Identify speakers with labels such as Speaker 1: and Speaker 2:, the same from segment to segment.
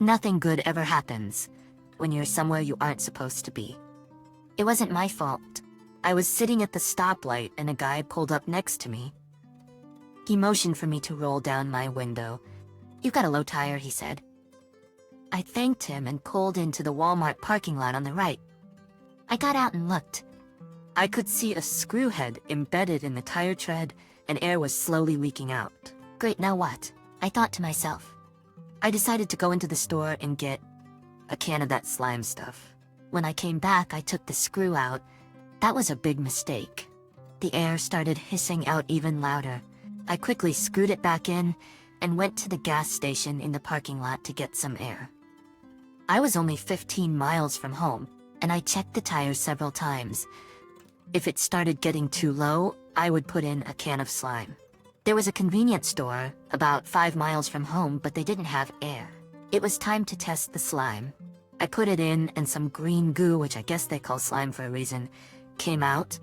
Speaker 1: Nothing good ever happens when you're somewhere you aren't supposed to be. It wasn't my fault. I was sitting at the stoplight and a guy pulled up next to me. He motioned for me to roll down my window. "You've got a low tire," he said. I thanked him and pulled into the Walmart parking lot on the right. I got out and looked. I could see a screw head embedded in the tire tread, and air was slowly leaking out. Great, now what? I thought to myself. I decided to go into the store and get a can of that slime stuff. When I came back, I took the screw out. That was a big mistake. The air started hissing out even louder. I quickly screwed it back in and went to the gas station in the parking lot to get some air. I was only 15 miles from home, and I checked the tires several times. If it started getting too low, I would put in a can of slime. There was a convenience store about 5 miles from home, but they didn't have air. It was time to test the slime. I put it in and some green goo, which I guess they call slime for a reason, came out,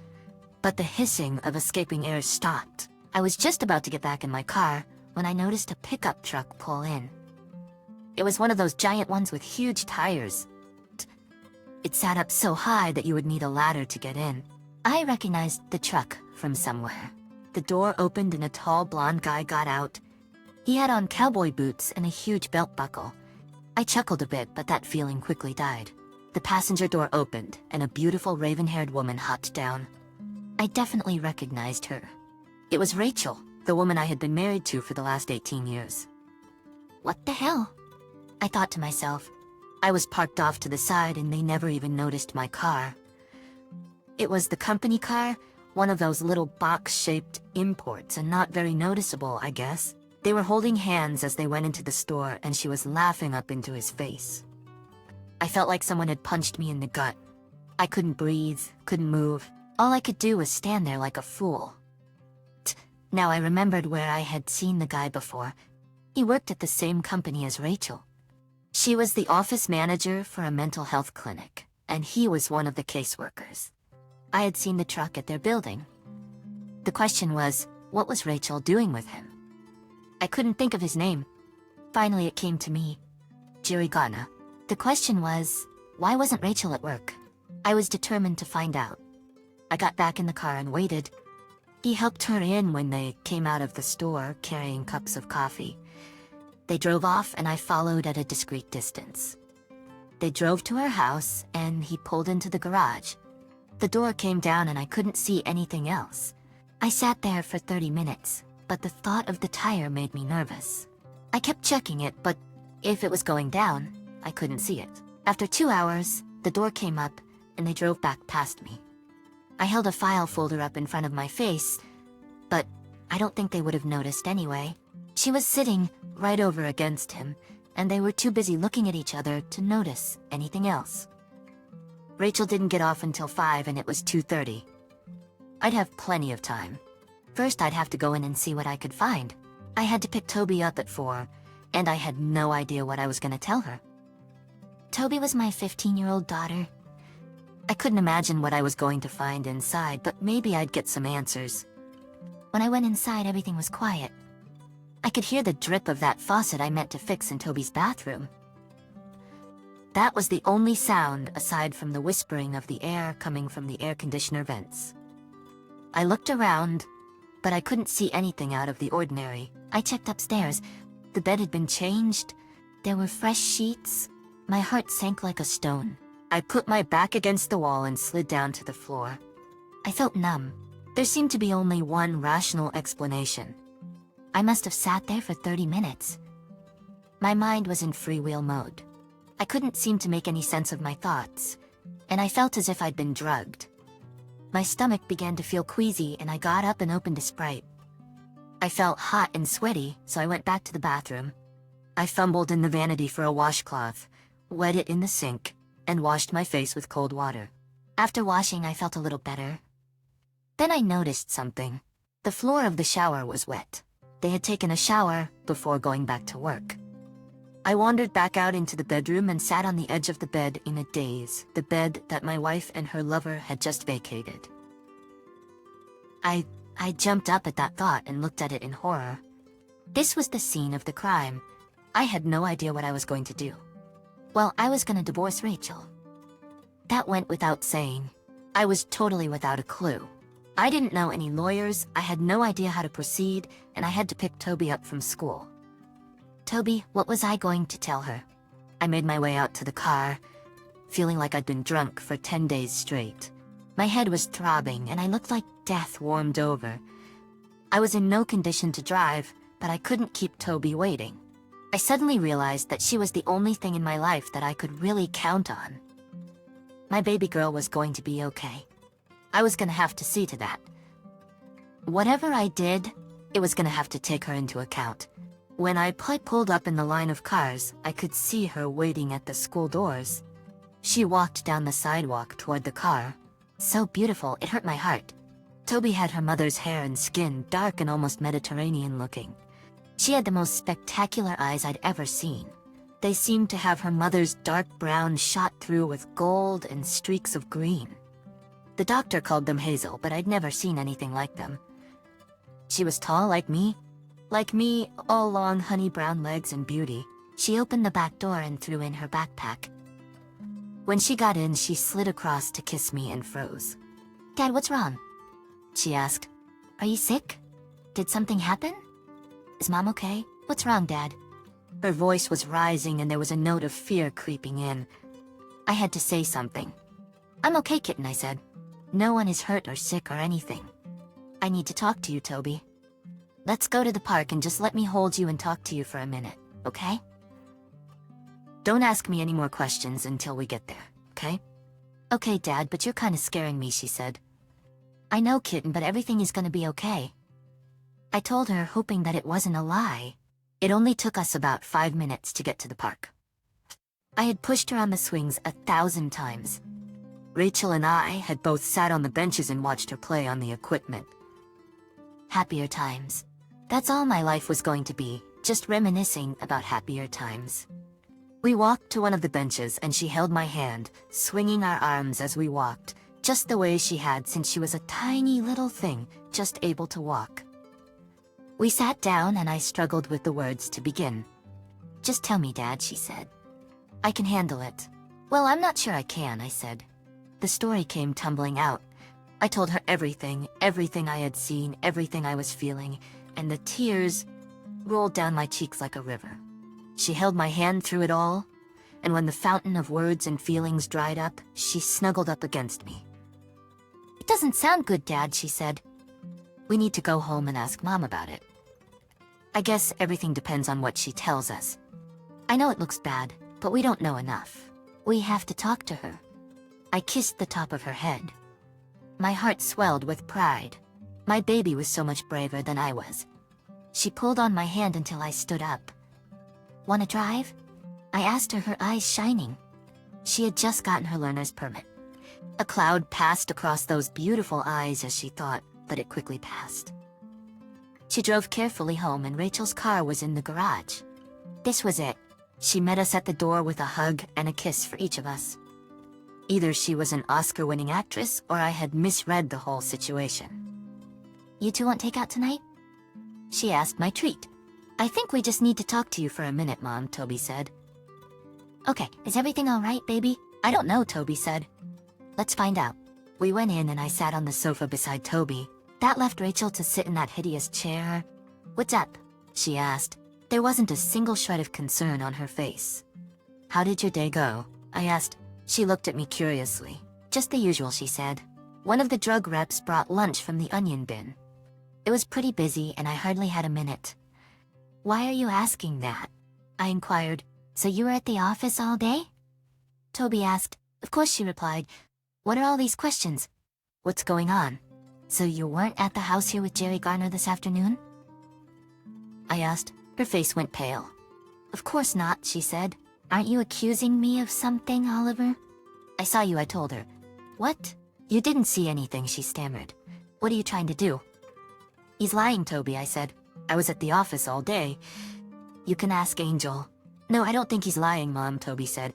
Speaker 1: but the hissing of escaping air stopped. I was just about to get back in my car when I noticed a pickup truck pull in. It was one of those giant ones with huge tires. It sat up so high that you would need a ladder to get in. I recognized the truck from somewhere. The door opened and a tall blonde guy got out. He had on cowboy boots and a huge belt buckle. I chuckled a bit, but that feeling quickly died. The passenger door opened and a beautiful raven-haired woman hopped down. I definitely recognized her. It was Rachel, the woman I had been married to for the last 18 years. What the hell? I thought to myself. I was parked off to the side and they never even noticed my car. It was the company car, one of those little box-shaped imports, and not very noticeable, I guess. They were holding hands as they went into the store, and she was laughing up into his face. I felt like someone had punched me in the gut. I couldn't breathe, couldn't move. All I could do was stand there like a fool. Now I remembered where I had seen the guy before. He worked at the same company as Rachel. She was the office manager for a mental health clinic, and he was one of the caseworkers. I had seen the truck at their building. The question was, what was Rachel doing with him? I couldn't think of his name. Finally it came to me. Jerry Garner. The question was, why wasn't Rachel at work? I was determined to find out. I got back in the car and waited. He helped her in when they came out of the store carrying cups of coffee. They drove off and I followed at a discreet distance. They drove to her house and he pulled into the garage. The door came down and I couldn't see anything else. I sat there for 30 minutes, but the thought of the tire made me nervous. I kept checking it, but if it was going down, I couldn't see it. After 2 hours, the door came up and they drove back past me. I held a file folder up in front of my face, but I don't think they would have noticed anyway. She was sitting right over against him, and they were too busy looking at each other to notice anything else. Rachel didn't get off until 5 and it was 2:30. I'd have plenty of time. First I'd have to go in and see what I could find. I had to pick Toby up at 4, and I had no idea what I was going to tell her. Toby was my 15-year-old daughter. I couldn't imagine what I was going to find inside, but maybe I'd get some answers. When I went inside, everything was quiet. I could hear the drip of that faucet I meant to fix in Toby's bathroom. That was the only sound aside from the whispering of the air coming from the air conditioner vents. I looked around, but I couldn't see anything out of the ordinary. I checked upstairs. The bed had been changed. There were fresh sheets. My heart sank like a stone. I put my back against the wall and slid down to the floor. I felt numb. There seemed to be only one rational explanation. I must have sat there for 30 minutes. My mind was in freewheel mode. I couldn't seem to make any sense of my thoughts, and I felt as if I'd been drugged. My stomach began to feel queasy and I got up and opened a Sprite. I felt hot and sweaty, so I went back to the bathroom. I fumbled in the vanity for a washcloth, wet it in the sink, and washed my face with cold water. After washing, I felt a little better. Then I noticed something. The floor of the shower was wet. They had taken a shower before going back to work. I wandered back out into the bedroom and sat on the edge of the bed in a daze, the bed that my wife and her lover had just vacated. I jumped up at that thought and looked at it in horror. This was the scene of the crime. I had no idea what I was going to do. Well, I was gonna divorce Rachel. That went without saying. I was totally without a clue. I didn't know any lawyers, I had no idea how to proceed, and I had to pick Toby up from school. Toby, what was I going to tell her? I made my way out to the car, feeling like I'd been drunk for 10 days straight. My head was throbbing, and I looked like death warmed over. I was in no condition to drive, but I couldn't keep Toby waiting. I suddenly realized that she was the only thing in my life that I could really count on. My baby girl was going to be okay. I was gonna have to see to that. Whatever I did, it was gonna have to take her into account. When I pulled up in the line of cars, I could see her waiting at the school doors. She walked down the sidewalk toward the car. So beautiful, it hurt my heart. Toby had her mother's hair and skin, dark and almost Mediterranean looking. She had the most spectacular eyes I'd ever seen. They seemed to have her mother's dark brown shot through with gold and streaks of green. The doctor called them hazel, but I'd never seen anything like them. She was tall like me, all long honey brown legs and beauty. She opened the back door and threw in her backpack. When she got in, she slid across to kiss me and froze. "Dad, what's wrong?" she asked. "Are you sick? Did something happen? Is Mom okay? What's wrong, Dad?" Her voice was rising and there was a note of fear creeping in. I had to say something. "I'm okay, kitten," I said. "No one is hurt or sick or anything. I need to talk to you, Toby. Let's go to the park and just let me hold you and talk to you for a minute, okay? Don't ask me any more questions until we get there, okay?" "Okay, Dad, but you're kind of scaring me," she said. "I know, kitten, but everything is gonna be okay." I told her, hoping that it wasn't a lie. It only took us about 5 minutes to get to the park. I had pushed her on the swings 1,000 times. Rachel and I had both sat on the benches and watched her play on the equipment. Happier times. That's all my life was going to be, just reminiscing about happier times. We walked to one of the benches and she held my hand, swinging our arms as we walked, just the way she had since she was a tiny little thing, just able to walk. We sat down and I struggled with the words to begin. "Just tell me, Dad," she said. "I can handle it." "Well, I'm not sure I can," I said. The story came tumbling out. I told her everything I had seen, everything I was feeling, and the tears rolled down my cheeks like a river. She held my hand through it all, and when the fountain of words and feelings dried up, she snuggled up against me. "It doesn't sound good, Dad," she said. "We need to go home and ask Mom about it. I guess everything depends on what she tells us. I know it looks bad, but we don't know enough. We have to talk to her." I kissed the top of her head. My heart swelled with pride. My baby was so much braver than I was. She pulled on my hand until I stood up. "Wanna drive?" I asked her, her eyes shining. She had just gotten her learner's permit. A cloud passed across those beautiful eyes as she thought, but it quickly passed. She drove carefully home and Rachel's car was in the garage. This was it. She met us at the door with a hug and a kiss for each of us. Either she was an Oscar-winning actress or I had misread the whole situation. "You two want takeout tonight?" she asked, my treat. "I think we just need to talk to you for a minute, Mom," Toby said. "Okay, is everything all right, baby?" "I don't know," Toby said. "Let's find out." We went in and I sat on the sofa beside Toby. That left Rachel to sit in that hideous chair. "What's up?" she asked. There wasn't a single shred of concern on her face. "How did your day go?" I asked. She looked at me curiously. "Just the usual," she said. "One of the drug reps brought lunch from the onion bin. It was pretty busy and I hardly had a minute." "Why are you asking that?" I inquired. "So you were at the office all day?" Toby asked. "Of course," she replied. "What are all these questions? What's going on? So you weren't at the house here with Jerry Garner this afternoon?" I asked. Her face went pale. "Of course not," she said. "Aren't you accusing me of something, Oliver?" "I saw you," I told her. "What?" "You didn't see anything," she stammered. "What are you trying to do?" "He's lying, Toby," I said. "I was at the office all day. You can ask Angel." "No, I don't think he's lying, Mom," Toby said.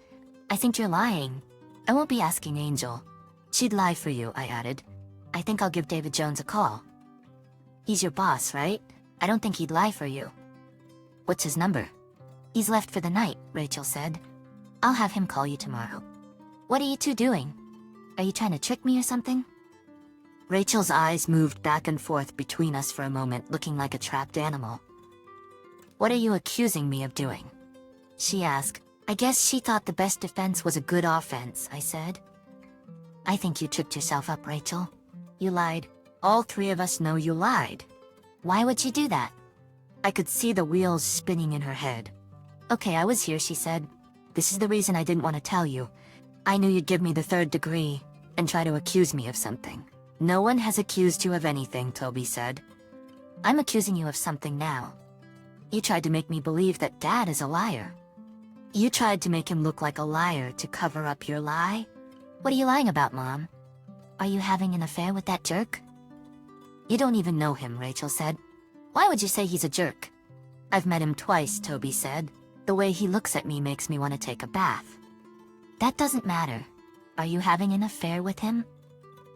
Speaker 1: "I think you're lying. I won't be asking Angel." "She'd lie for you," I added. "I think I'll give David Jones a call." "He's your boss, right? I don't think he'd lie for you." "What's his number?" He's left for the night, Rachel said. I'll have him call you tomorrow. What are you two doing? Are you trying to trick me or something? Rachel's eyes moved back and forth between us for a moment, looking like a trapped animal. What are you accusing me of doing? She asked. I guess she thought the best defense was a good offense, I said. I think you tricked yourself up, Rachel. You lied. All three of us know you lied. Why would you do that? I could see the wheels spinning in her head. Okay, I was here, she said. This is the reason I didn't want to tell you. I knew you'd give me the 3rd degree and try to accuse me of something. No one has accused you of anything, Toby said. I'm accusing you of something now. You tried to make me believe that Dad is a liar. You tried to make him look like a liar to cover up your lie? What are you lying about, Mom? Are you having an affair with that jerk? You don't even know him, Rachel said. Why would you say he's a jerk? I've met him twice, Toby said. The way he looks at me makes me want to take a bath. That doesn't matter. Are you having an affair with him?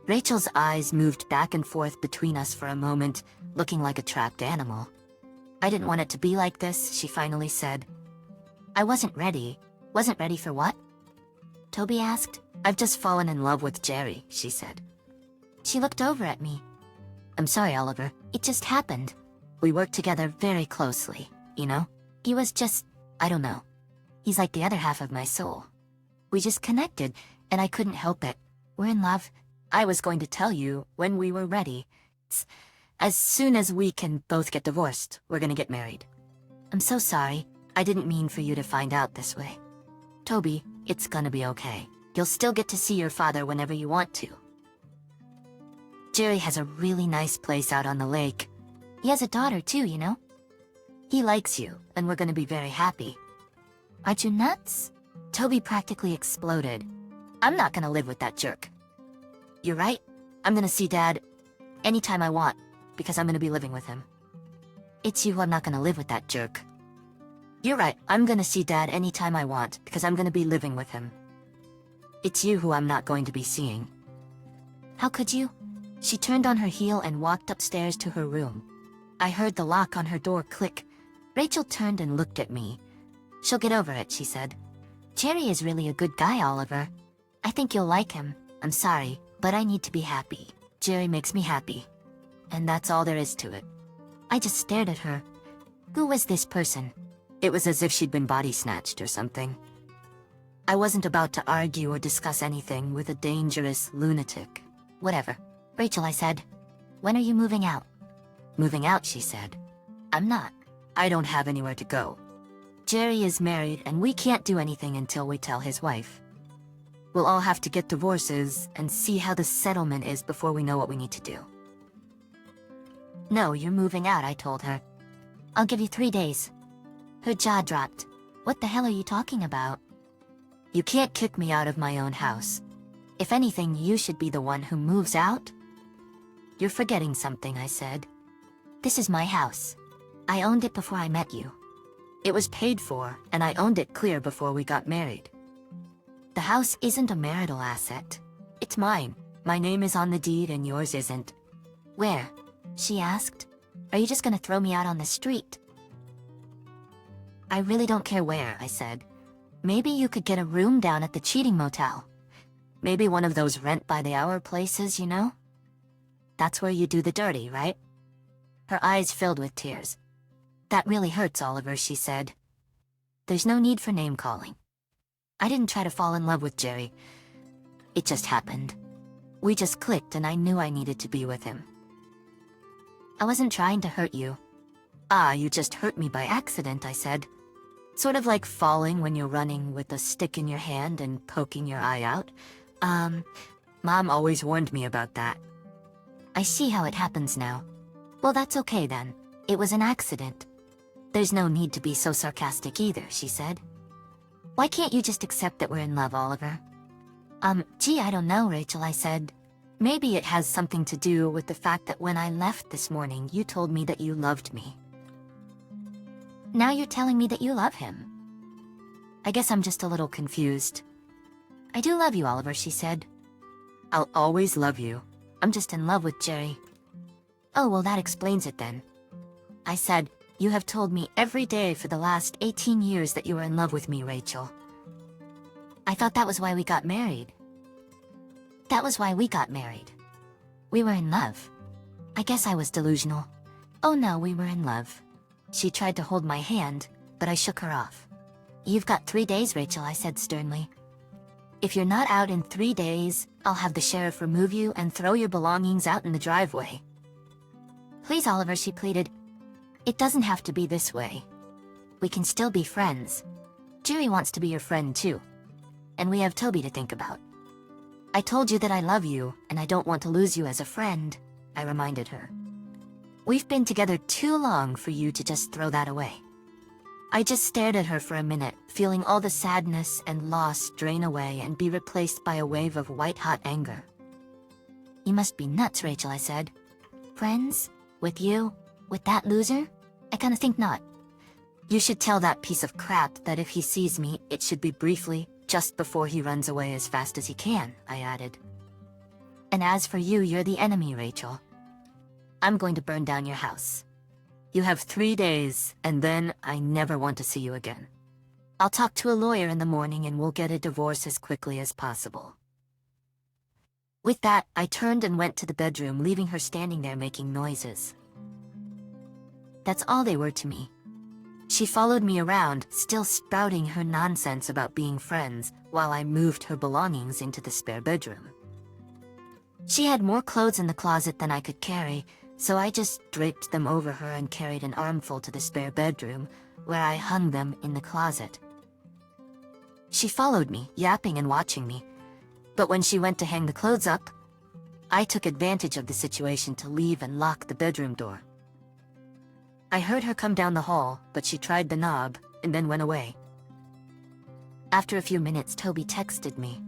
Speaker 1: Rachel's eyes moved back and forth between us for a moment, looking like a trapped animal. I didn't want it to be like this, she finally said. I wasn't ready. Wasn't ready for what? Toby asked. I've just fallen in love with Jerry, she said. She looked over at me. I'm sorry, Oliver. It just happened. We worked together very closely, you know? He was just, I don't know. He's like the other half of my soul. We just connected, and I couldn't help it. We're in love. I was going to tell you when we were ready. As soon as we can both get divorced, we're gonna get married. I'm so sorry. I didn't mean for you to find out this way. Toby, it's gonna be okay. You'll still get to see your father whenever you want to. Jerry has a really nice place out on the lake. He has a daughter too, you know? He likes you, and we're gonna be very happy. Aren't you nuts? Toby practically exploded. I'm not gonna live with that jerk. You're right. I'm gonna see Dad anytime I want, because I'm gonna be living with him. It's you who I'm not gonna live with that jerk. You're right. I'm gonna see Dad anytime I want, because I'm gonna be living with him. It's you who I'm not going to be seeing. How could you? She turned on her heel and walked upstairs to her room. I heard the lock on her door click. Rachel turned and looked at me. She'll get over it, she said. Jerry is really a good guy, Oliver. I think you'll like him. I'm sorry, but I need to be happy. Jerry makes me happy. And that's all there is to it. I just stared at her. Who was this person? It was as if she'd been body snatched or something. I wasn't about to argue or discuss anything with a dangerous lunatic. Whatever. Rachel, I said. When are you moving out? Moving out, she said. I'm not. I don't have anywhere to go. Jerry is married and we can't do anything until we tell his wife. We'll all have to get divorces and see how the settlement is before we know what we need to do. No, you're moving out, I told her. I'll give you 3 days. Her jaw dropped. What the hell are you talking about? You can't kick me out of my own house. If anything, you should be the one who moves out. You're forgetting something, I said. This is my house. I owned it before I met you. It was paid for, and I owned it clear before we got married. The house isn't a marital asset. It's mine. My name is on the deed and yours isn't. Where? She asked. Are you just gonna throw me out on the street? I really don't care where, I said. Maybe you could get a room down at the cheating motel. Maybe one of those rent-by-the-hour places, you know? That's where you do the dirty, right? Her eyes filled with tears. That really hurts, Oliver, she said. There's no need for name-calling. I didn't try to fall in love with Jerry. It just happened. We just clicked and I knew I needed to be with him. I wasn't trying to hurt you. Ah, you just hurt me by accident, I said. Sort of like falling when you're running with a stick in your hand and poking your eye out. Mom always warned me about that. I see how it happens now. Well, that's okay then. It was an accident. There's no need to be so sarcastic either, she said. Why can't you just accept that we're in love, Oliver? Gee, I don't know, Rachel, I said. Maybe it has something to do with the fact that when I left this morning, you told me that you loved me. Now you're telling me that you love him. I guess I'm just a little confused. I do love you, Oliver, she said. I'll always love you. I'm just in love with Jerry. Oh, well, that explains it then. I said, You have told me every day for the last 18 years that you were in love with me, Rachel. I thought that was why we got married. That was why we got married. We were in love. I guess I was delusional. Oh no, we were in love. She tried to hold my hand, but I shook her off. You've got 3 days, Rachel, I said sternly. If you're not out in 3 days, I'll have the sheriff remove you and throw your belongings out in the driveway. Please, Oliver, she pleaded. It doesn't have to be this way. We can still be friends. Jerry wants to be your friend too. And we have Toby to think about. I told you that I love you, and I don't want to lose you as a friend, I reminded her. We've been together too long for you to just throw that away. I just stared at her for a minute, feeling all the sadness and loss drain away and be replaced by a wave of white-hot anger. You must be nuts, Rachel, I said. Friends? With you? With that loser? I kinda think not. You should tell that piece of crap that if he sees me, it should be briefly, just before he runs away as fast as he can, I added. And as for you, you're the enemy, Rachel. I'm going to burn down your house. You have 3 days, and then I never want to see you again. I'll talk to a lawyer in the morning and we'll get a divorce as quickly as possible. With that, I turned and went to the bedroom, leaving her standing there making noises. That's all they were to me. She followed me around, still spouting her nonsense about being friends, while I moved her belongings into the spare bedroom. She had more clothes in the closet than I could carry, so I just draped them over her and carried an armful to the spare bedroom, where I hung them in the closet. She followed me, yapping and watching me, but when she went to hang the clothes up, I took advantage of the situation to leave and lock the bedroom door. I heard her come down the hall, but she tried the knob, and then went away. After a few minutes, Toby texted me.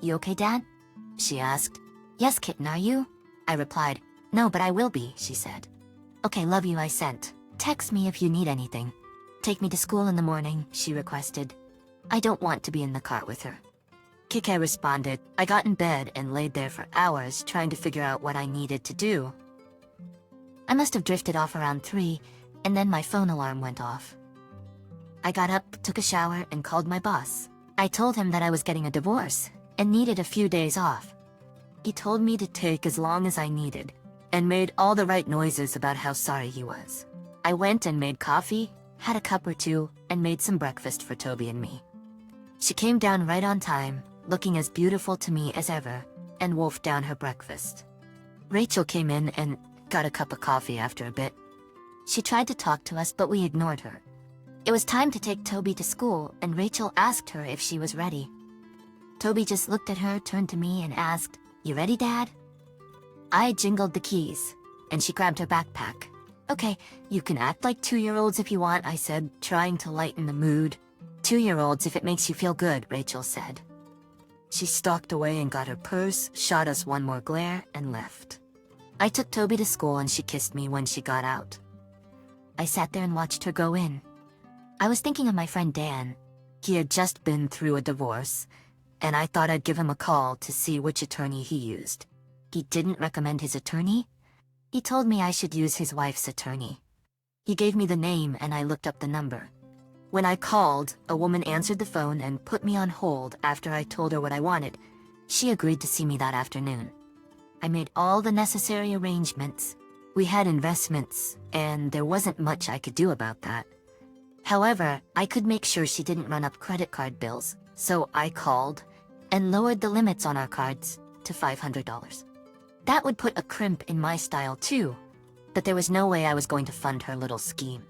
Speaker 1: You okay, Dad? She asked. Yes, kitten, are you? I replied. No, but I will be, she said. Okay, love you, I sent. Text me if you need anything. Take me to school in the morning, she requested. I don't want to be in the car with her. Kike responded. I got in bed and laid there for hours trying to figure out what I needed to do. I must have drifted off around 3, and then my phone alarm went off. I got up, took a shower, and called my boss. I told him that I was getting a divorce and needed a few days off. He told me to take as long as I needed and made all the right noises about how sorry he was. I went and made coffee, had a cup or two, and made some breakfast for Toby and me. She came down right on time, looking as beautiful to me as ever, and wolfed down her breakfast. Rachel came in and got a cup of coffee after a bit. She tried to talk to us, but we ignored her. It was time to take Toby to school, and Rachel asked her if she was ready. Toby just looked at her, turned to me, and asked, You ready, Dad? I jingled the keys, and she grabbed her backpack. Okay, you can act like 2-year-olds if you want, I said, trying to lighten the mood. 2-year-olds if it makes you feel good, Rachel said. She stalked away and got her purse, shot us one more glare, and left. I took Toby to school and she kissed me when she got out. I sat there and watched her go in. I was thinking of my friend Dan. He had just been through a divorce, and I thought I'd give him a call to see which attorney he used. He didn't recommend his attorney. He told me I should use his wife's attorney. He gave me the name and I looked up the number. When I called, a woman answered the phone and put me on hold after I told her what I wanted. She agreed to see me that afternoon. I made all the necessary arrangements. We had investments, and there wasn't much I could do about that. However, I could make sure she didn't run up credit card bills, so I called and lowered the limits on our cards to $500. That would put a crimp in my style too, but there was no way I was going to fund her little scheme.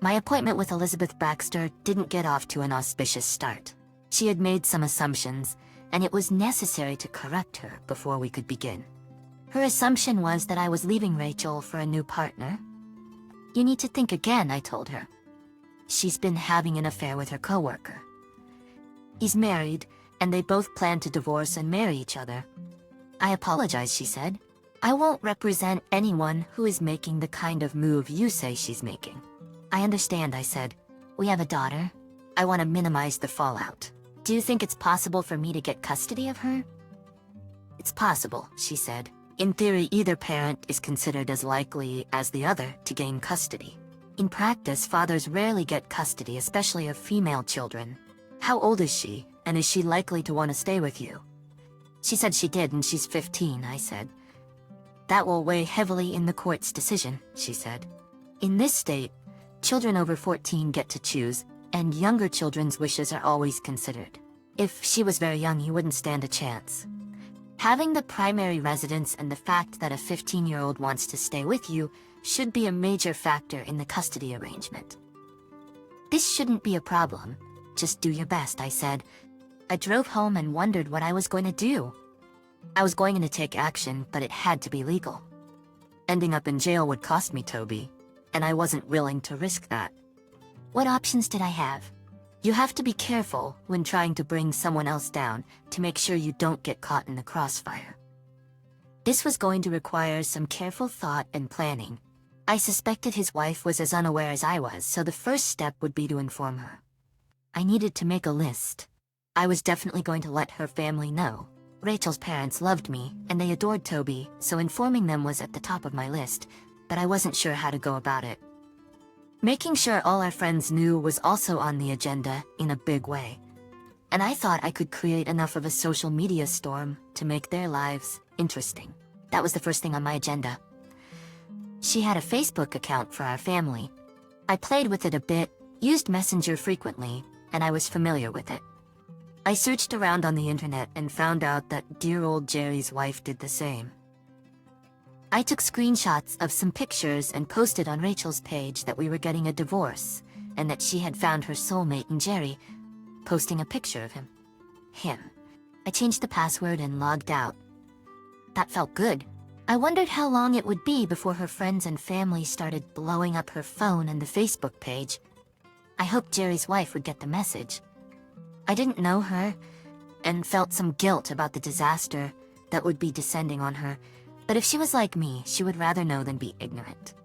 Speaker 1: My appointment with Elizabeth Baxter didn't get off to an auspicious start. She had made some assumptions, and it was necessary to correct her before we could begin. Her assumption was that I was leaving Rachel for a new partner. You need to think again, I told her. She's been having an affair with her coworker. He's married, and they both plan to divorce and marry each other. I apologize, she said. I won't represent anyone who is making the kind of move you say she's making. I understand, I said. We have a daughter. I want to minimize the fallout. Do you think it's possible for me to get custody of her? It's possible, she said. In theory, either parent is considered as likely as the other to gain custody. In practice, fathers rarely get custody, especially of female children. How old is she, and is she likely to want to stay with you? She said she did, and she's 15, I said. That will weigh heavily in the court's decision, she said. In this state, children over 14 get to choose, and younger children's wishes are always considered. If she was very young, you wouldn't stand a chance. Having the primary residence and the fact that a 15-year-old wants to stay with you should be a major factor in the custody arrangement. This shouldn't be a problem. Just do your best, I said. I drove home and wondered what I was going to do. I was going to take action, but it had to be legal. Ending up in jail would cost me Toby, and I wasn't willing to risk that. What options did I have? You have to be careful when trying to bring someone else down to make sure you don't get caught in the crossfire. This was going to require some careful thought and planning. I suspected his wife was as unaware as I was, so the first step would be to inform her. I needed to make a list. I was definitely going to let her family know. Rachel's parents loved me, and they adored Toby, so informing them was at the top of my list, but I wasn't sure how to go about it. Making sure all our friends knew was also on the agenda in a big way. And I thought I could create enough of a social media storm to make their lives interesting. That was the first thing on my agenda. She had a Facebook account for our family. I played with it a bit, used Messenger frequently, and I was familiar with it. I searched around on the internet and found out that dear old Jerry's wife did the same. I took screenshots of some pictures and posted on Rachel's page that we were getting a divorce, and that she had found her soulmate in Jerry, posting a picture of him. I changed the password and logged out. That felt good. I wondered how long it would be before her friends and family started blowing up her phone and the Facebook page. I hoped Jerry's wife would get the message. I didn't know her, and felt some guilt about the disaster that would be descending on her, but if she was like me, she would rather know than be ignorant.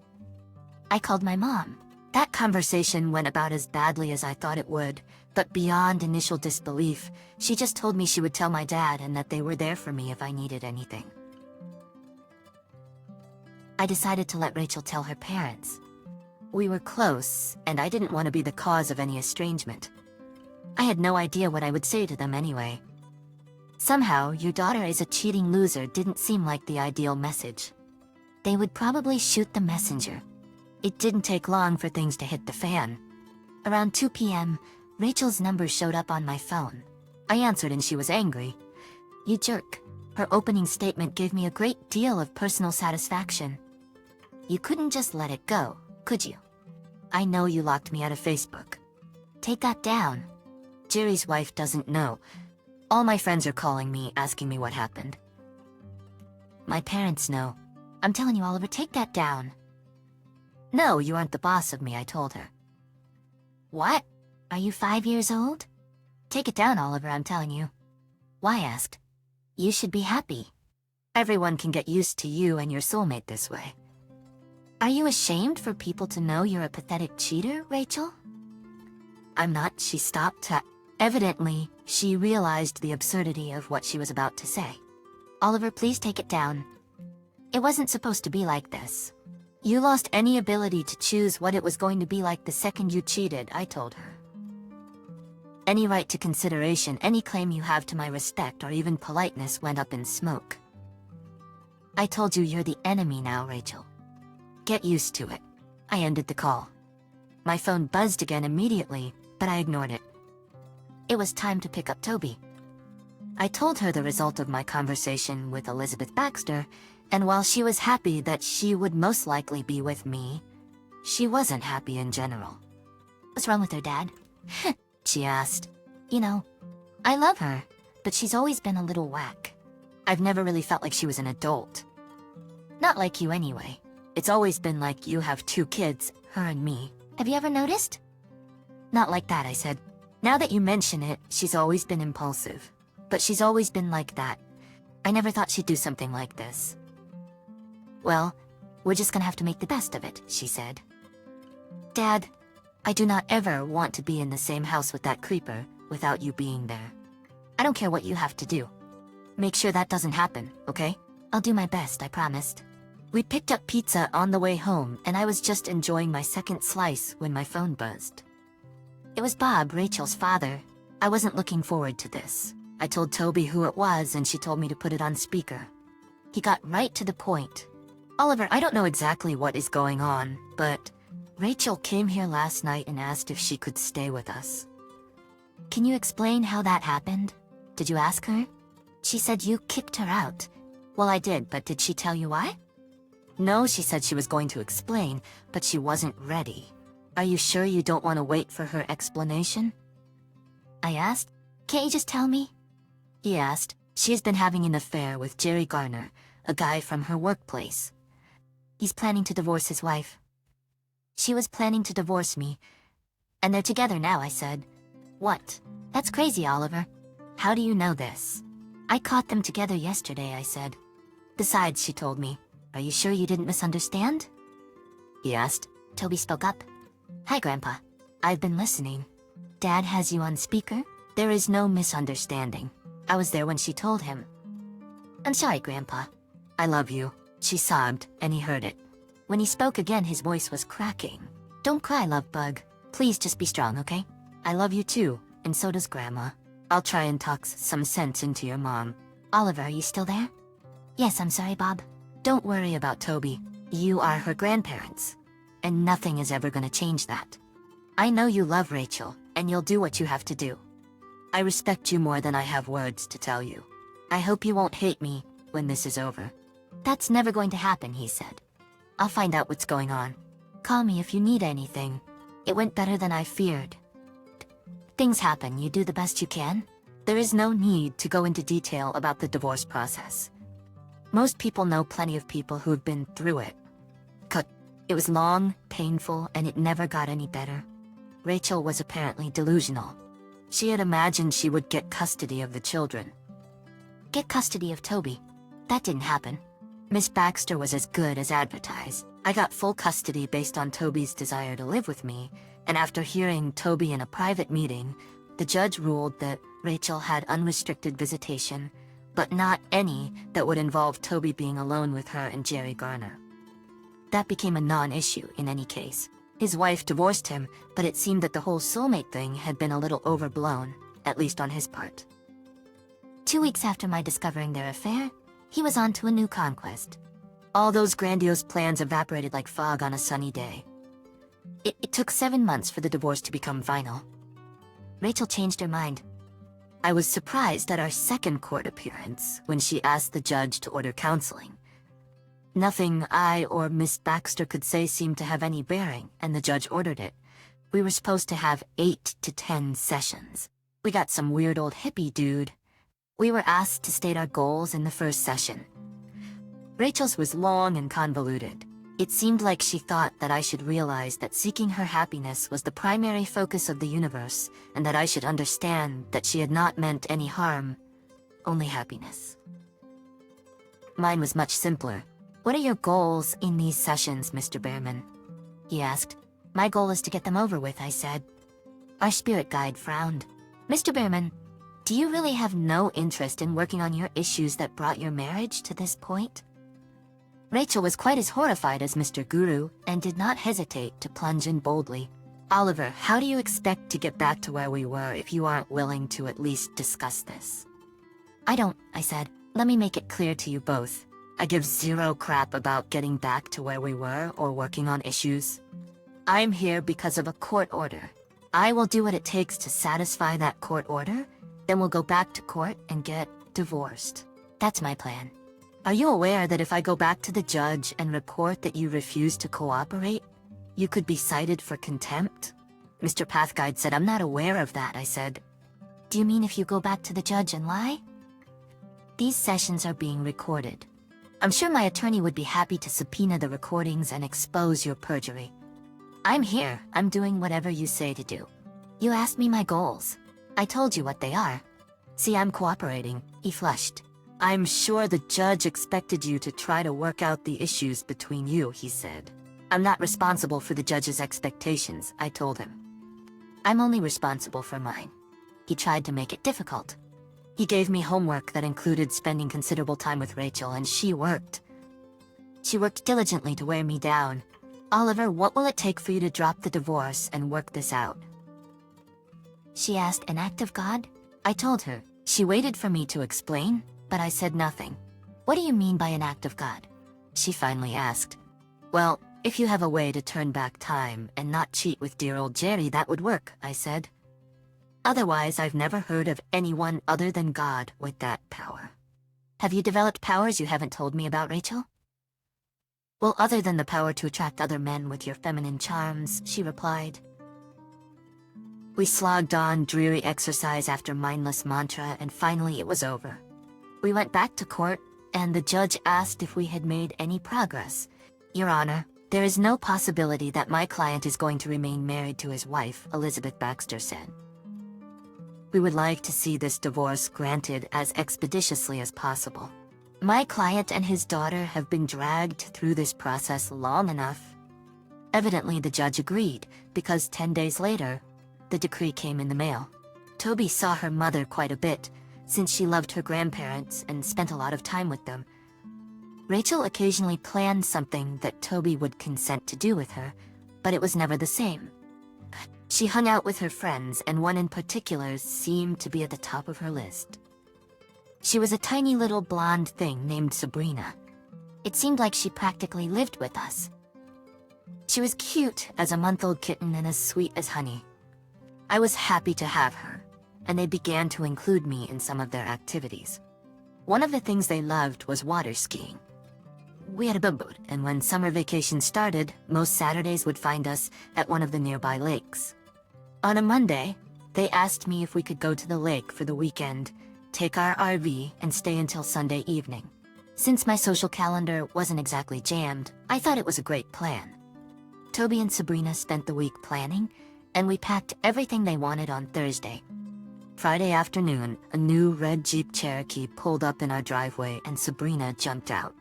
Speaker 1: I called my mom. That conversation went about as badly as I thought it would, but beyond initial disbelief, she just told me she would tell my dad and that they were there for me if I needed anything. I decided to let Rachel tell her parents. We were close, and I didn't want to be the cause of any estrangement. I had no idea what I would say to them anyway. Somehow, your daughter is a cheating loser didn't seem like the ideal message. They would probably shoot the messenger. It didn't take long for things to hit the fan. Around 2 p.m., Rachel's number showed up on my phone. I answered and she was angry. "You jerk." Her opening statement gave me a great deal of personal satisfaction. "You couldn't just let it go, could you? I know you locked me out of Facebook. Take that down. Jerry's wife doesn't know. All my friends are calling me, asking me what happened. My parents know. I'm telling you, Oliver, take that down." "No, you aren't the boss of me," I told her. "What? Are you 5 years old? Take it down, Oliver, I'm telling you." "Why?" asked. "You should be happy. Everyone can get used to you and your soulmate this way." "Are you ashamed for people to know you're a pathetic cheater, Rachel?" "I'm not," she stopped. Evidently, she realized the absurdity of what she was about to say. "Oliver, please take it down. It wasn't supposed to be like this. You lost any ability to choose what it was going to be like the second you cheated," I told her. "Any right to consideration, any claim you have to my respect or even politeness went up in smoke. I told you you're the enemy now, Rachel. Get used to it." I ended the call. My phone buzzed again immediately, but I ignored it. It was time to pick up Toby. I told her the result of my conversation with Elizabeth Baxter, and while she was happy that she would most likely be with me, she wasn't happy in general. "What's wrong with her, Dad?" she asked. "You know, I love her, but she's always been a little whack. I've never really felt like she was an adult. Not like you anyway. It's always been like you have 2 kids, her and me. Have you ever noticed?" "Not like that," I said. "Now that you mention it, she's always been impulsive. But she's always been like that. I never thought she'd do something like this." "Well, we're just gonna have to make the best of it," she said. "Dad, I do not ever want to be in the same house with that creeper without you being there. I don't care what you have to do. Make sure that doesn't happen, okay? I'll do my best, I promised." We picked up pizza on the way home, and I was just enjoying my second slice when my phone buzzed. It was Bob, Rachel's father. I wasn't looking forward to this. I told Toby who it was, and she told me to put it on speaker. He got right to the point. Oliver, I don't know exactly what is going on, but Rachel came here last night and asked if she could stay with us. Can you explain how that happened? Did you ask her? She said you kicked her out. Well, I did, but did she tell you why? No, she said she was going to explain, but she wasn't ready. Are you sure you don't want to wait for her explanation? I asked. Can't you just tell me? He asked. She has been having an affair with Jerry Garner, a guy from her workplace. He's planning to divorce his wife. She was planning to divorce me. And they're together now, I said. What? That's crazy, Oliver. How do you know this? I caught them together yesterday, I said. Besides, she told me, are you sure you didn't misunderstand? He asked. Toby spoke up. Hi, Grandpa. I've been listening. Dad has you on speaker? There is no misunderstanding. I was there when she told him. I'm sorry, Grandpa. I love you, she sobbed, and he heard it. When he spoke again, his voice was cracking. Don't cry, love bug. Please just be strong, okay? I love you too, and so does Grandma. I'll try and talk some sense into your mom. Oliver, are you still there? Yes, I'm sorry, Bob. Don't worry about Toby. You are her grandparents. And nothing is ever gonna change that. I know you love Rachel, and you'll do what you have to do. I respect you more than I have words to tell you. I hope you won't hate me when this is over. That's never going to happen, he said. I'll find out what's going on. Call me if you need anything. It went better than I feared. Things happen, you do the best you can. There is no need to go into detail about the divorce process. Most people know plenty of people who've been through it. It was long, painful, and it never got any better. Rachel was apparently delusional. She had imagined she would get custody of the children. Get custody of Toby? That didn't happen. Miss Baxter was as good as advertised. I got full custody based on Toby's desire to live with me, and after hearing Toby in a private meeting, the judge ruled that Rachel had unrestricted visitation, but not any that would involve Toby being alone with her and Jerry Garner. That became a non-issue in any case. His wife divorced him, but it seemed that the whole soulmate thing had been a little overblown, at least on his part. 2 weeks after my discovering their affair, he was on to a new conquest. All those grandiose plans evaporated like fog on a sunny day. It took 7 months for the divorce to become final. Rachel changed her mind. I was surprised at our second court appearance when she asked the judge to order counseling. Nothing I or Miss Baxter could say seemed to have any bearing, and the judge ordered it. We were supposed to have 8 to 10 sessions. We got some weird old hippie dude. We were asked to state our goals in the first session. Rachel's was long and convoluted. It seemed like she thought that I should realize that seeking her happiness was the primary focus of the universe, and that I should understand that she had not meant any harm, only happiness. Mine was much simpler. What are your goals in these sessions, Mr. Behrman? He asked. My goal is to get them over with, I said. Our spirit guide frowned. Mr. Behrman, do you really have no interest in working on your issues that brought your marriage to this point? Rachel was quite as horrified as Mr. Guru and did not hesitate to plunge in boldly. Oliver, how do you expect to get back to where we were if you aren't willing to at least discuss this? I don't, I said. Let me make it clear to you both. I give zero crap about getting back to where we were or working on issues. I'm here because of a court order. I will do what it takes to satisfy that court order, then we'll go back to court and get divorced. That's my plan. Are you aware that if I go back to the judge and report that you refuse to cooperate, you could be cited for contempt? Mr. Pathguide said, I'm not aware of that, I said. Do you mean if you go back to the judge and lie? These sessions are being recorded. I'm sure my attorney would be happy to subpoena the recordings and expose your perjury. I'm here. I'm doing whatever you say to do. You asked me my goals. I told you what they are. See, I'm cooperating. He flushed. I'm sure the judge expected you to try to work out the issues between you, he said. I'm not responsible for the judge's expectations, I told him. I'm only responsible for mine. He tried to make it difficult. He gave me homework that included spending considerable time with Rachel, and she worked. She worked diligently to wear me down. Oliver, what will it take for you to drop the divorce and work this out? She asked, an act of God? I told her. She waited for me to explain, but I said nothing. What do you mean by an act of God? She finally asked. Well, if you have a way to turn back time and not cheat with dear old Jerry, that would work, I said. Otherwise, I've never heard of anyone other than God with that power. Have you developed powers you haven't told me about, Rachel? Well, other than the power to attract other men with your feminine charms, she replied. We slogged on dreary exercise after mindless mantra, and finally it was over. We went back to court, and the judge asked if we had made any progress. Your Honor, there is no possibility that my client is going to remain married to his wife, Elizabeth Baxter said. We would like to see this divorce granted as expeditiously as possible. My client and his daughter have been dragged through this process long enough. Evidently, the judge agreed, because 10 days later, the decree came in the mail. Toby saw her mother quite a bit, since she loved her grandparents and spent a lot of time with them. Rachel occasionally planned something that Toby would consent to do with her, but it was never the same. She hung out with her friends, and one in particular seemed to be at the top of her list. She was a tiny little blonde thing named Sabrina. It seemed like she practically lived with us. She was cute as a month-old kitten and as sweet as honey. I was happy to have her, and they began to include me in some of their activities. One of the things they loved was water skiing. We had a boat, and when summer vacation started, most Saturdays would find us at one of the nearby lakes. On a Monday, they asked me if we could go to the lake for the weekend, take our RV, and stay until Sunday evening. Since my social calendar wasn't exactly jammed, I thought it was a great plan. Toby and Sabrina spent the week planning, and we packed everything they wanted on Thursday. Friday afternoon, a new red Jeep Cherokee pulled up in our driveway and Sabrina jumped out.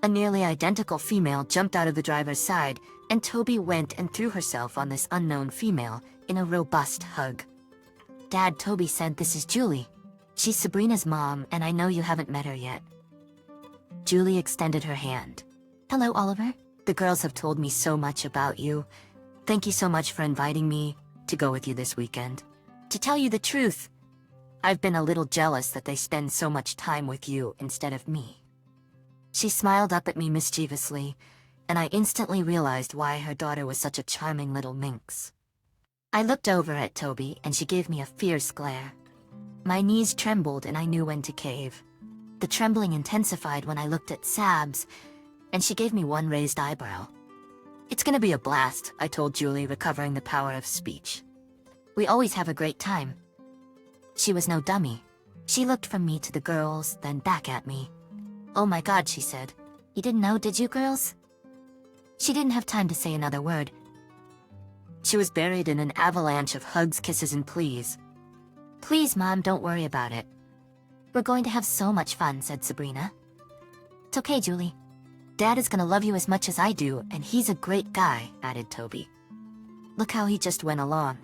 Speaker 1: A nearly identical female jumped out of the driver's side, and Toby went and threw herself on this unknown female in a robust hug. Dad, Toby said, this is Julie. She's Sabrina's mom, and I know you haven't met her yet. Julie extended her hand. Hello, Oliver. The girls have told me so much about you. Thank you so much for inviting me to go with you this weekend. To tell you the truth, I've been a little jealous that they spend so much time with you instead of me. She smiled up at me mischievously, and I instantly realized why her daughter was such a charming little minx. I looked over at Toby, and she gave me a fierce glare. My knees trembled, and I knew when to cave. The trembling intensified when I looked at Sabs, and she gave me one raised eyebrow. It's gonna be a blast, I told Julie, recovering the power of speech. We always have a great time. She was no dummy. She looked from me to the girls, then back at me. Oh my God, she said. You didn't know, did you, girls? She didn't have time to say another word. She was buried in an avalanche of hugs, kisses, and pleas. Please, Mom, don't worry about it. We're going to have so much fun, said Sabrina. It's okay, Julie. Dad is gonna love you as much as I do, and he's a great guy, added Toby. Look how he just went along.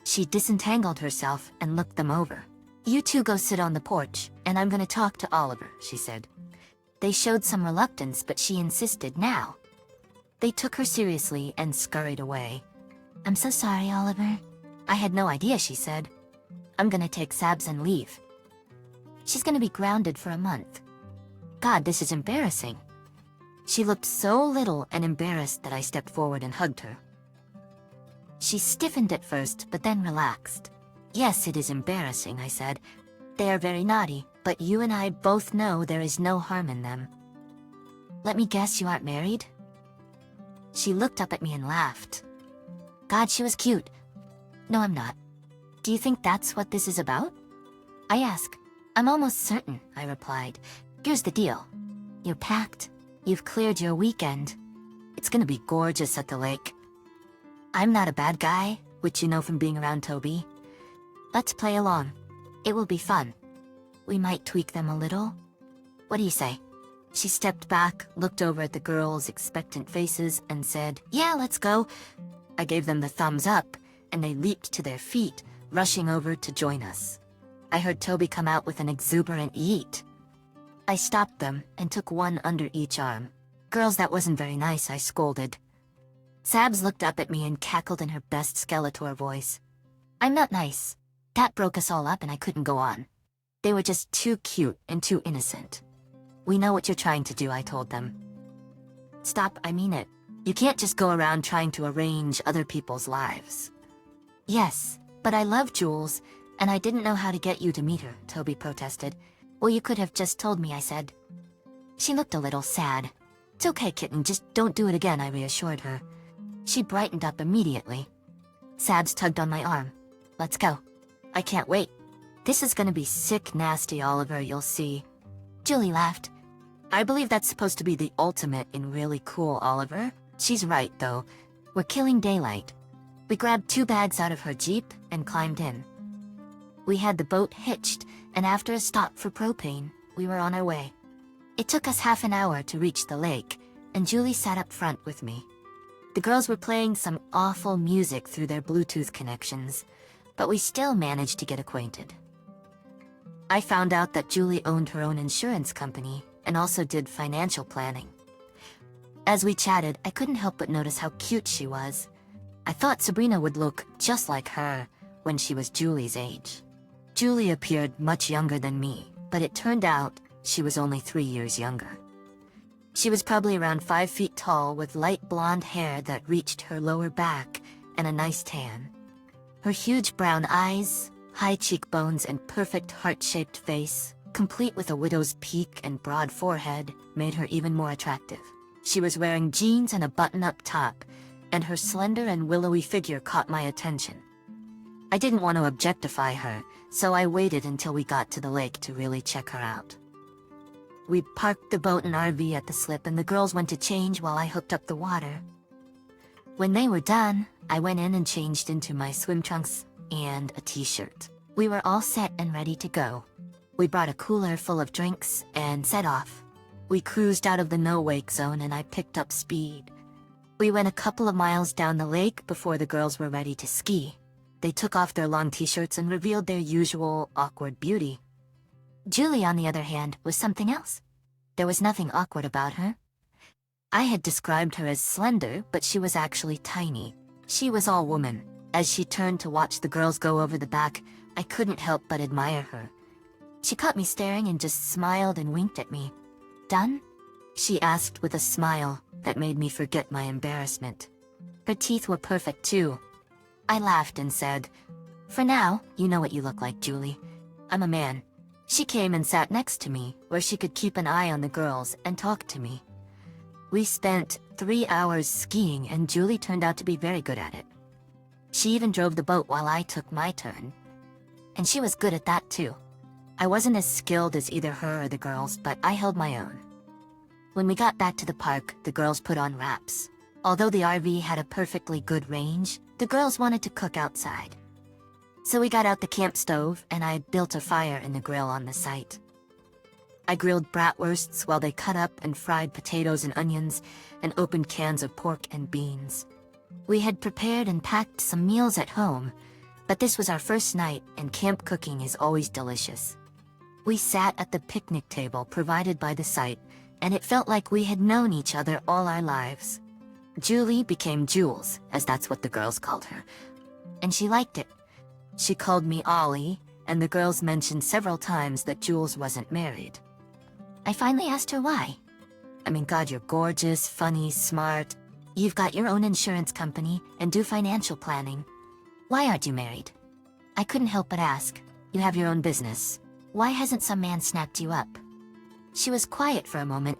Speaker 1: She disentangled herself and looked them over. You two go sit on the porch, and I'm gonna talk to Oliver, she said. They showed some reluctance, but she insisted now. They took her seriously and scurried away. I'm so sorry, Oliver. I had no idea, she said. I'm gonna take Sabs and leave. She's gonna be grounded for a month. God, this is embarrassing. She looked so little and embarrassed that I stepped forward and hugged her. She stiffened at first, but then relaxed. Yes, it is embarrassing, I said. They are very naughty, but you and I both know there is no harm in them. Let me guess, you aren't married? She looked up at me and laughed. God, she was cute. No, I'm not. Do you think that's what this is about? I asked. I'm almost certain, I replied. Here's the deal. You're packed. You've cleared your weekend. It's gonna be gorgeous at the lake. I'm not a bad guy, which you know from being around Toby. Let's play along. It will be fun. We might tweak them a little. What do you say? She stepped back, looked over at the girls' expectant faces, and said, Yeah, let's go. I gave them the thumbs up, and they leaped to their feet, rushing over to join us. I heard Toby come out with an exuberant yeet. I stopped them and took one under each arm. Girls, that wasn't very nice, I scolded. Sabs looked up at me and cackled in her best Skeletor voice. I'm not nice. That broke us all up and I couldn't go on. They were just too cute and too innocent. We know what you're trying to do, I told them. Stop, I mean it. You can't just go around trying to arrange other people's lives. Yes, but I love Jules, and I didn't know how to get you to meet her, Toby protested. Well, you could have just told me, I said. She looked a little sad. It's okay, kitten, just don't do it again, I reassured her. She brightened up immediately. Sabs tugged on my arm. Let's go. I can't wait. This is gonna be sick nasty, Oliver, you'll see. Julie laughed. I believe that's supposed to be the ultimate in really cool, Oliver. She's right, though. We're killing daylight. We grabbed 2 bags out of her Jeep and climbed in. We had the boat hitched, and after a stop for propane, we were on our way. It took us half an hour to reach the lake, and Julie sat up front with me. The girls were playing some awful music through their Bluetooth connections, but we still managed to get acquainted. I found out that Julie owned her own insurance company and also did financial planning. As we chatted, I couldn't help but notice how cute she was. I thought Sabrina would look just like her when she was Julie's age. Julie appeared much younger than me, but it turned out she was only 3 years younger. She was probably around 5 feet tall with light blonde hair that reached her lower back and a nice tan. Her huge brown eyes, high cheekbones and perfect heart-shaped face, complete with a widow's peak and broad forehead, made her even more attractive. She was wearing jeans and a button-up top, and her slender and willowy figure caught my attention. I didn't want to objectify her, so I waited until we got to the lake to really check her out. We parked the boat and RV at the slip and the girls went to change while I hooked up the water. When they were done, I went in and changed into my swim trunks and a t-shirt. We were all set and ready to go. We brought a cooler full of drinks and set off. We cruised out of the no-wake zone and I picked up speed. We went a couple of miles down the lake before the girls were ready to ski. They took off their long t-shirts and revealed their usual awkward beauty. Julie, on the other hand, was something else. There was nothing awkward about her. I had described her as slender, but she was actually tiny. She was all woman. As she turned to watch the girls go over the back, I couldn't help but admire her. She caught me staring and just smiled and winked at me. Done? She asked with a smile that made me forget my embarrassment. Her teeth were perfect too. I laughed and said, For now, you know what you look like, Julie. I'm a man. She came and sat next to me, where she could keep an eye on the girls and talk to me. We spent 3 hours skiing and Julie turned out to be very good at it. She even drove the boat while I took my turn. And she was good at that too. I wasn't as skilled as either her or the girls, but I held my own. When we got back to the park, the girls put on wraps. Although the RV had a perfectly good range, the girls wanted to cook outside. So we got out the camp stove and I built a fire in the grill on the site. I grilled bratwursts while they cut up and fried potatoes and onions and opened cans of pork and beans. We had prepared and packed some meals at home, but this was our first night and camp cooking is always delicious. We sat at the picnic table provided by the site, and it felt like we had known each other all our lives. Julie became Jules, as that's what the girls called her, and she liked it. She called me Ollie, and the girls mentioned several times that Jules wasn't married. I finally asked her why. I mean, God, you're gorgeous, funny, smart. You've got your own insurance company and do financial planning. Why aren't you married? I couldn't help but ask. You have your own business. Why hasn't some man snapped you up? She was quiet for a moment.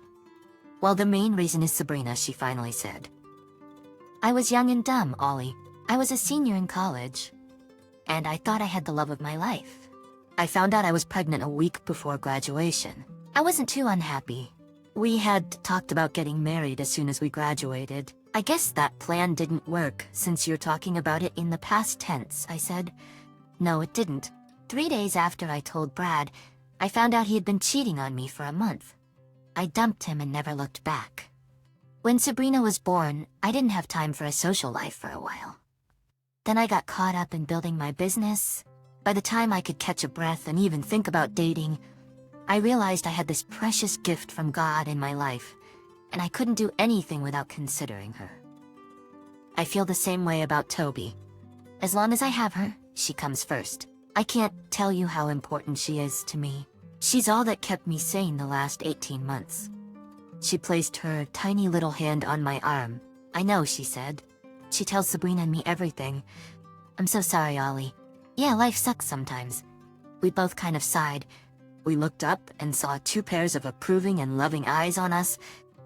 Speaker 1: Well, the main reason is Sabrina, she finally said. I was young and dumb, Ollie. I was a senior in college. And I thought I had the love of my life. I found out I was pregnant a week before graduation. I wasn't too unhappy. We had talked about getting married as soon as we graduated. I guess that plan didn't work since you're talking about it in the past tense, I said. No, it didn't. 3 days after I told Brad, I found out he had been cheating on me for a month. I dumped him and never looked back. When Sabrina was born, I didn't have time for a social life for a while. Then I got caught up in building my business. By the time I could catch a breath and even think about dating, I realized I had this precious gift from God in my life, and I couldn't do anything without considering her. I feel the same way about Toby. As long as I have her, she comes first. I can't tell you how important she is to me. She's all that kept me sane the last 18 months. She placed her tiny little hand on my arm. I know, she said. She tells Sabrina and me everything. I'm so sorry, Ollie. Yeah, life sucks sometimes. We both kind of sighed. We looked up and saw 2 pairs of approving and loving eyes on us.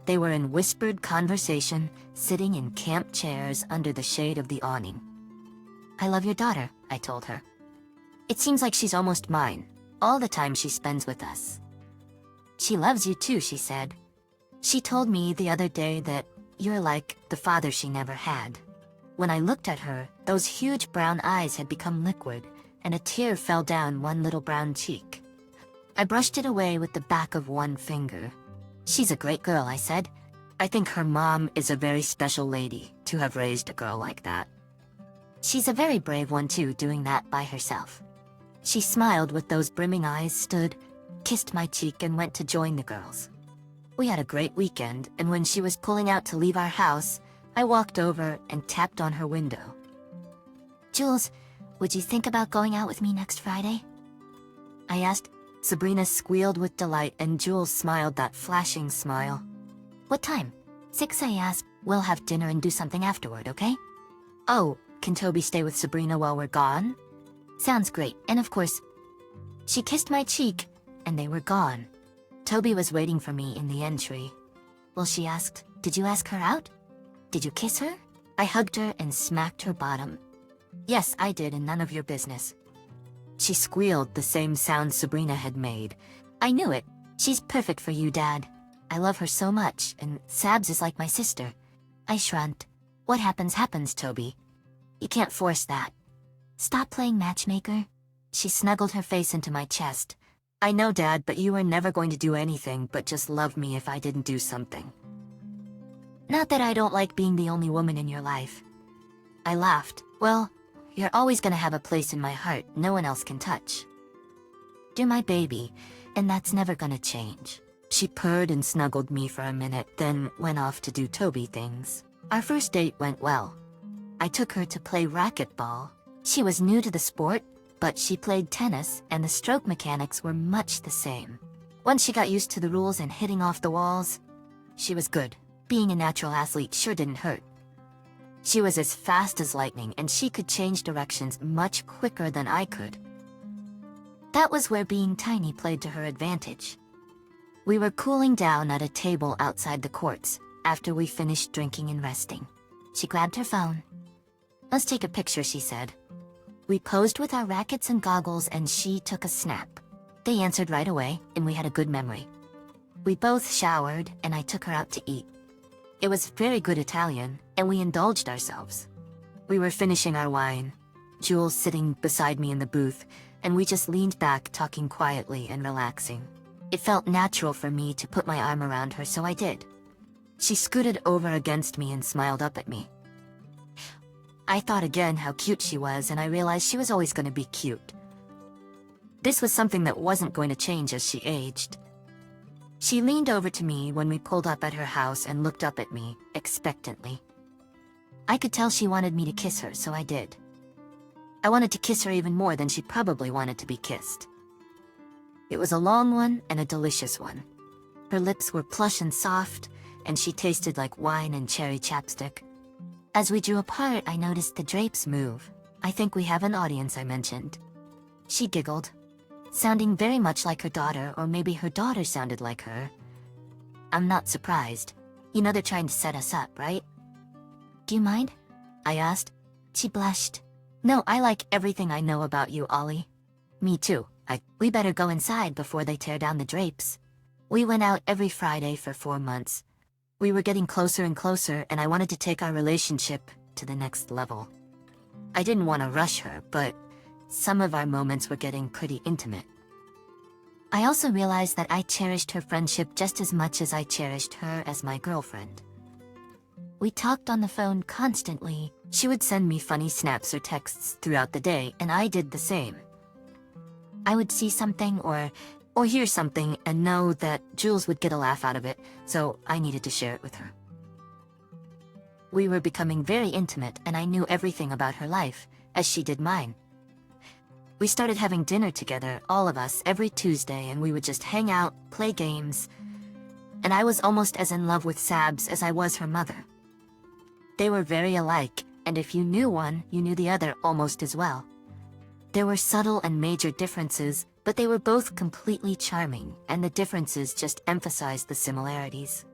Speaker 1: They were in whispered conversation, sitting in camp chairs under the shade of the awning. I love your daughter, I told her. It seems like she's almost mine, all the time she spends with us. She loves you too, she said. She told me the other day that you're like the father she never had. When I looked at her, those huge brown eyes had become liquid, and a tear fell down one little brown cheek. I brushed it away with the back of one finger. She's a great girl, I said. I think her mom is a very special lady to have raised a girl like that. She's a very brave one too, doing that by herself. She smiled with those brimming eyes, stood, kissed my cheek, and went to join the girls. We had a great weekend, and when she was pulling out to leave our house, I walked over and tapped on her window. Jules, would you think about going out with me next Friday? I asked. Sabrina squealed with delight, and Jules smiled that flashing smile. What time? 6, I asked. We'll have dinner and do something afterward, okay? Oh, can Toby stay with Sabrina while we're gone? Sounds great, and of course... She kissed my cheek, and they were gone. Toby was waiting for me in the entry. Well, she asked, did you ask her out? Did you kiss her? I hugged her and smacked her bottom. Yes, I did, and none of your business. She squealed the same sound Sabrina had made. I knew it. She's perfect for you, Dad. I love her so much, and Sabs is like my sister. I shrugged. What happens, happens, Toby. You can't force that. Stop playing matchmaker. She snuggled her face into my chest. I know, Dad, but you were never going to do anything but just love me if I didn't do something. Not that I don't like being the only woman in your life. I laughed. Well, you're always gonna have a place in my heart no one else can touch. You're my baby, and that's never gonna change. She purred and snuggled me for a minute, then went off to do Toby things. Our first date went well. I took her to play racquetball. She was new to the sport, but she played tennis, and the stroke mechanics were much the same. Once she got used to the rules and hitting off the walls, she was good. Being a natural athlete sure didn't hurt. She was as fast as lightning, and she could change directions much quicker than I could. That was where being tiny played to her advantage. We were cooling down at a table outside the courts after we finished drinking and resting. She grabbed her phone. Let's take a picture, she said. We posed with our rackets and goggles, and she took a snap. They answered right away, and we had a good memory. We both showered, and I took her out to eat. It was very good Italian, and we indulged ourselves. We were finishing our wine, Jules sitting beside me in the booth, and we just leaned back talking quietly and relaxing. It felt natural for me to put my arm around her, so I did. She scooted over against me and smiled up at me. I thought again how cute she was, and I realized she was always going to be cute. This was something that wasn't going to change as she aged. She leaned over to me when we pulled up at her house and looked up at me, expectantly. I could tell she wanted me to kiss her, so I did. I wanted to kiss her even more than she probably wanted to be kissed. It was a long one and a delicious one. Her lips were plush and soft, and she tasted like wine and cherry chapstick. As we drew apart, I noticed the drapes move. I think we have an audience, I mentioned. She giggled, sounding very much like her daughter, or maybe her daughter sounded like her. I'm not surprised. You know they're trying to set us up, right? Do you mind? I asked. She blushed. No, I like everything I know about you, Ollie. Me too. We better go inside before they tear down the drapes. We went out every Friday for 4 months. We were getting closer and closer, and I wanted to take our relationship to the next level. I didn't want to rush her, but some of our moments were getting pretty intimate. I also realized that I cherished her friendship just as much as I cherished her as my girlfriend. We talked on the phone constantly. She would send me funny snaps or texts throughout the day, and I did the same. I would see something or or hear something and know that Jules would get a laugh out of it, so I needed to share it with her. We were becoming very intimate, and I knew everything about her life, as she did mine. We started having dinner together, all of us, every Tuesday, and we would just hang out, play games, and I was almost as in love with Sabs as I was her mother. They were very alike, and if you knew one, you knew the other almost as well. There were subtle and major differences, but they were both completely charming, and the differences just emphasized the similarities.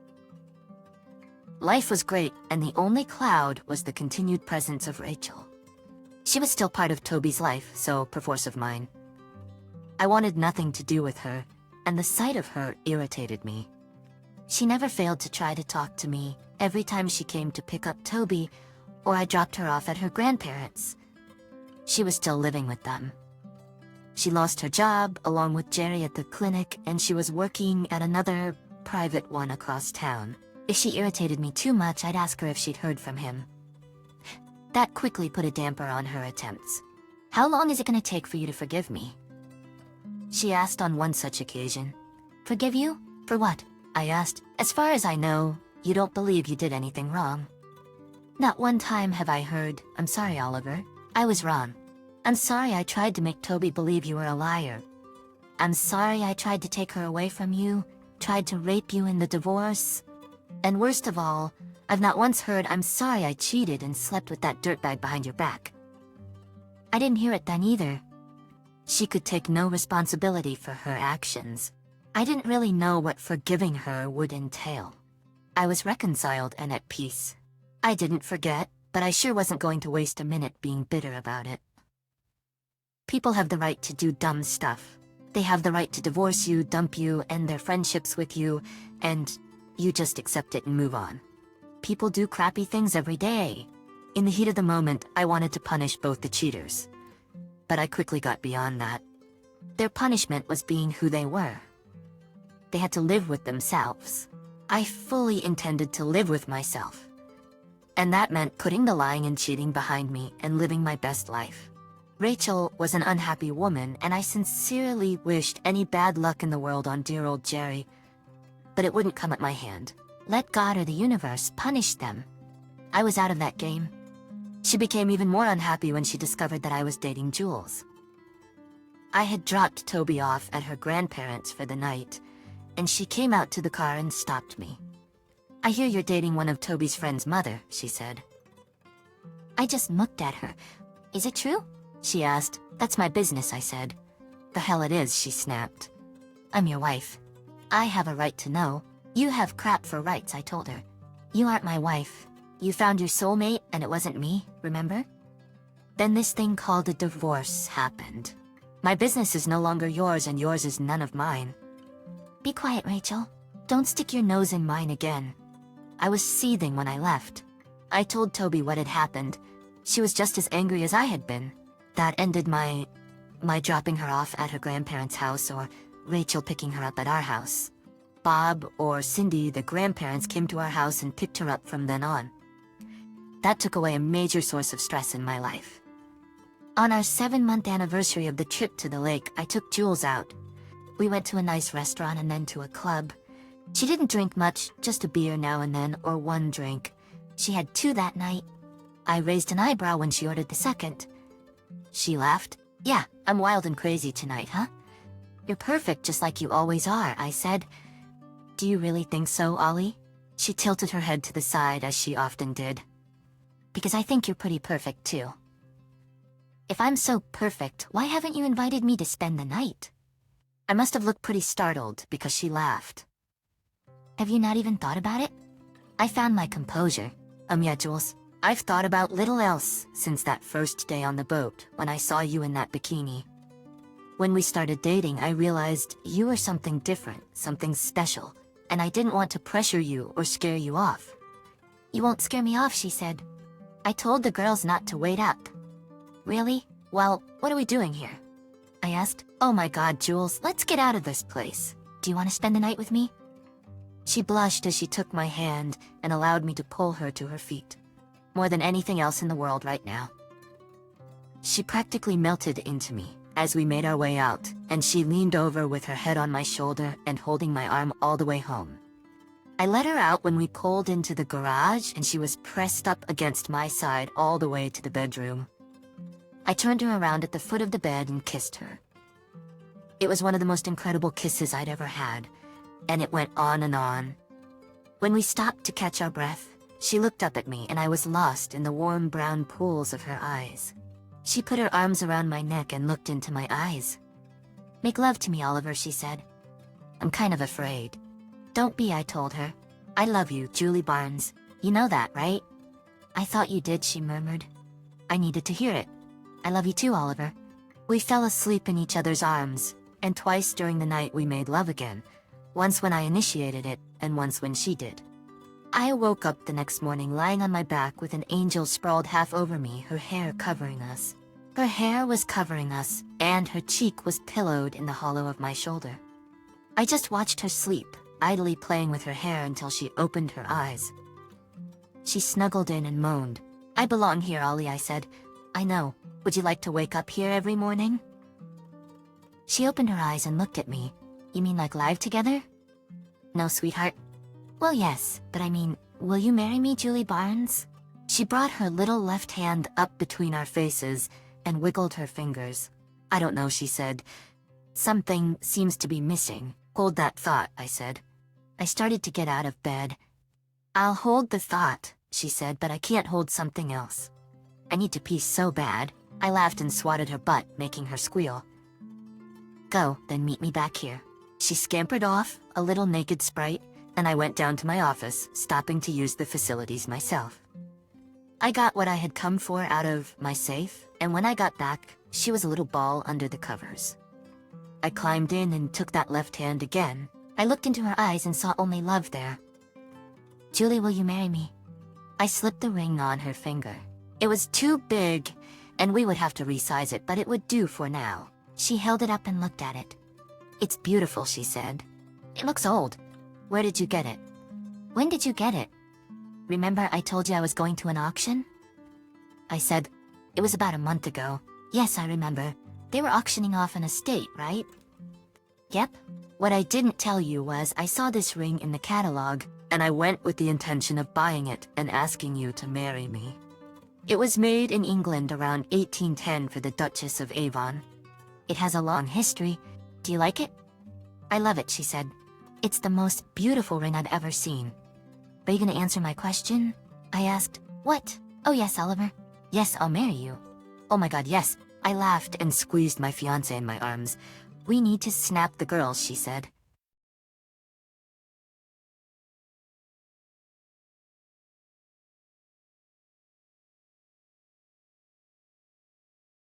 Speaker 1: Life was great, and the only cloud was the continued presence of Rachel. She was still part of Toby's life, so perforce of mine. I wanted nothing to do with her, and the sight of her irritated me. She never failed to try to talk to me every time she came to pick up Toby, or I dropped her off at her grandparents'. She was still living with them. She lost her job, along with Jerry at the clinic, and she was working at another private one across town. If she irritated me too much, I'd ask her if she'd heard from him. That quickly put a damper on her attempts. "How long is it gonna take for you to forgive me?" she asked on one such occasion. "Forgive you? For what?" I asked. "As far as I know, you don't believe you did anything wrong." "Not one time have I heard, 'I'm sorry, Oliver. I was wrong. I'm sorry I tried to make Toby believe you were a liar. I'm sorry I tried to take her away from you, tried to rape you in the divorce. And worst of all, I've not once heard, 'I'm sorry I cheated and slept with that dirtbag behind your back.'" I didn't hear it then either. She could take no responsibility for her actions. I didn't really know what forgiving her would entail. I was reconciled and at peace. I didn't forget, but I sure wasn't going to waste a minute being bitter about it. People have the right to do dumb stuff. They have the right to divorce you, dump you, end their friendships with you, and you just accept it and move on. People do crappy things every day. In the heat of the moment, I wanted to punish both the cheaters. But I quickly got beyond that. Their punishment was being who they were. They had to live with themselves. I fully intended to live with myself. And that meant putting the lying and cheating behind me and living my best life. Rachel was an unhappy woman, and I sincerely wished any bad luck in the world on dear old Jerry, but it wouldn't come at my hand. Let God or the universe punish them. I was out of that game. She became even more unhappy when she discovered that I was dating Jules. I had dropped Toby off at her grandparents' for the night, and she came out to the car and stopped me. "I hear you're dating one of Toby's friend's mother," she said. I just looked at her. "Is it true?" she asked. "That's my business," I said. "The hell it is," she snapped. "I'm your wife. I have a right to know." "You have crap for rights," I told her. "You aren't my wife. You found your soulmate and it wasn't me, remember?" Then this thing called a divorce happened. My business is no longer yours and yours is none of mine. "Be quiet, Rachel. Don't stick your nose in mine again." I was seething when I left. I told Toby what had happened. She was just as angry as I had been. That ended my dropping her off at her grandparents' house or Rachel picking her up at our house. Bob or Cindy, the grandparents, came to our house and picked her up from then on. That took away a major source of stress in my life. On our 7-month anniversary of the trip to the lake, I took Jules out. We went to a nice restaurant and then to a club. She didn't drink much, just a beer now and then, or one drink. She had 2 that night. I raised an eyebrow when she ordered the second. She laughed. "Yeah, I'm wild and crazy tonight, huh?" "You're perfect just like you always are," I said. "Do you really think so, Ollie?" She tilted her head to the side as she often did. "Because I think you're pretty perfect too." "If I'm so perfect, why haven't you invited me to spend the night?" I must have looked pretty startled because she laughed. "Have you not even thought about it?" I found my composure. Yeah, Jules, I've thought about little else since that first day on the boat when I saw you in that bikini. When we started dating, I realized you were something different, something special, and I didn't want to pressure you or scare you off." "You won't scare me off," she said. "I told the girls not to wait up." "Really? Well, what are we doing here?" I asked. "Oh my God, Jules, let's get out of this place. Do you want to spend the night with me?" She blushed as she took my hand and allowed me to pull her to her feet. More than anything else in the world right now. She practically melted into me. as we made our way out, and she leaned over with her head on my shoulder and holding my arm all the way home. I let her out when we pulled into the garage, and she was pressed up against my side all the way to the bedroom. I turned her around at the foot of the bed and kissed her. It was one of the most incredible kisses I'd ever had, and it went on and on. When we stopped to catch our breath, she looked up at me and I was lost in the warm brown pools of her eyes. She put her arms around my neck and looked into my eyes. "Make love to me, Oliver," she said. "I'm kind of afraid." "Don't be," I told her. "I love you, Julie Barnes. You know that, right?" "I thought you did," she murmured. I needed to hear it. "I love you too, Oliver." We fell asleep in each other's arms, and twice during the night we made love again, once when I initiated it, and once when she did. I woke up the next morning lying on my back with an angel sprawled half over me, her hair covering us. Her hair was covering us, and her cheek was pillowed in the hollow of my shoulder. I just watched her sleep, idly playing with her hair until she opened her eyes. She snuggled in and moaned. "I belong here, Ollie," I said. "I know. Would you like to wake up here every morning?" She opened her eyes and looked at me. "You mean like live together?" "No, sweetheart." "Well, yes, but I mean, will you marry me, Julie Barnes?" She brought her little left hand up between our faces and wiggled her fingers. "I don't know," she said. "Something seems to be missing." "Hold that thought," I said. I started to get out of bed. "I'll hold the thought," she said, "but I can't hold something else. I need to pee so bad." I laughed and swatted her butt, making her squeal. "Go, then meet me back here." She scampered off, a little naked sprite, and I went down to my office, stopping to use the facilities myself. I got what I had come for out of my safe, and when I got back, she was a little ball under the covers. I climbed in and took that left hand again. I looked into her eyes and saw only love there. "Julie, will you marry me?" I slipped the ring on her finger. It was too big, and we would have to resize it, but it would do for now. She held it up and looked at it. "It's beautiful," she said. "It looks old. Where did you get it?" "When did you get it?" "Remember I told you I was going to an auction?" I said, "It was about a month ago." "Yes, I remember. They were auctioning off an estate, right?" "Yep. What I didn't tell you was I saw this ring in the catalog, and I went with the intention of buying it and asking you to marry me. It was made in England around 1810 for the Duchess of Avon. It has a long history. Do you like it?" "I love it," she said. "It's the most beautiful ring I've ever seen." "Are you gonna answer my question?" I asked. "What?" "Oh yes, Oliver. Yes, I'll marry you." "Oh my god, yes." I laughed and squeezed my fiancé in my arms. "We need to snap the girls," she said.